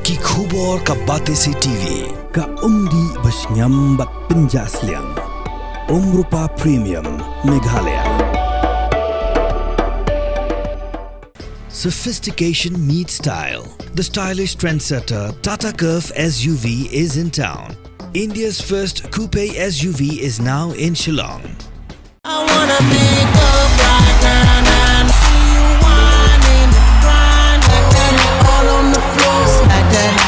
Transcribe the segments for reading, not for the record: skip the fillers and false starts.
Ki khubor ka Batesi TV. Ka umdi basnyambat penjaslian. Rupa Premium Meghalaya. Sophistication meets style. The stylish trendsetter Tata Curve SUV is in town. India's first coupe SUV is now in Shillong. I wanna make up right now, see you whining, grinding, all on the floor like that.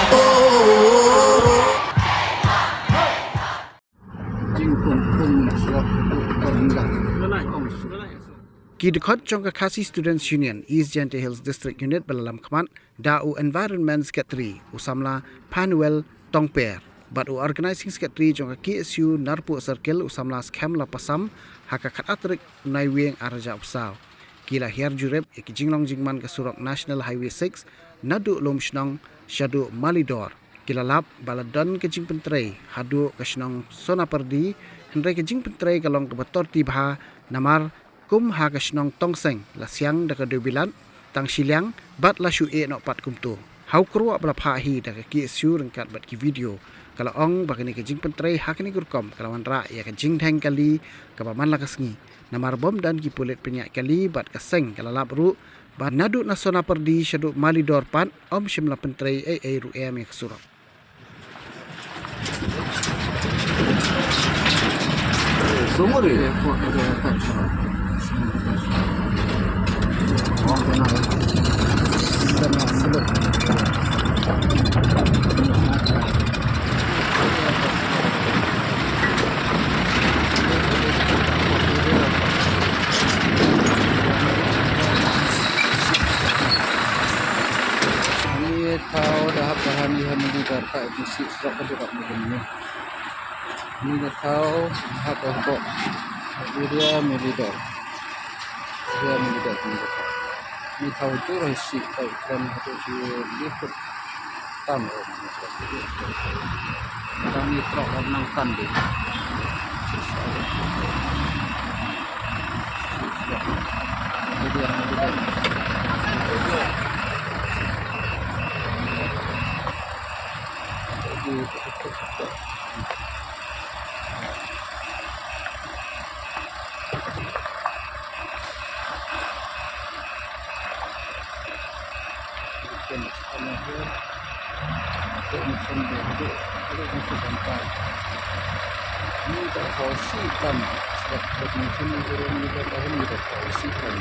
Kidikot Jongka Kasi Students Union East Jingtrei Hills District Unit Balalam Khamat Da'u Environment Secretary Usamla Panuel Tongper but organizing secretary Jongka KSU Narpu Circle Usamla Skemla Pasam Hakakat Atrik Naiwing Araja Upsaw Kila Hiar Jureb Iki Jinglong Jingman ke Surok National Highway 6 Nadu Lom Shnong Shadu Malidor Kila Lap Baladon ke Jingtrei Hadu ke Shnong Sonapyrdi Henry ke Jingtrei Kalong ke Torti Bha Namar kum ha ka snong tongseng la siang da ka debilan tang siliang bat la shu e no pat kum tu hau kruwa bla pha hi da ka ki su reng kat bat ki video kala ong ba ni ka jing pentrei ha ni gurkom kala wan ra ya ka jing theng kali ka ba man la ka sngi namar bom dan ki pulet penyak kali bat ka seng kala lap ru ba nadu na Sonapyrdi shadu Malidor pat om shimla pentrei ru em ka surok Sumuri tahu dah bahan di data edisi surat kedirap begini. Ini tahu apa kok dia Malidor. Dia Malidor ini tahu tu resi kan itu si lihat tamu. Kami terok nang tandi. Dia ini tak kongsikan sebab macam ni orang ni tak tahu ni tak kongsikan.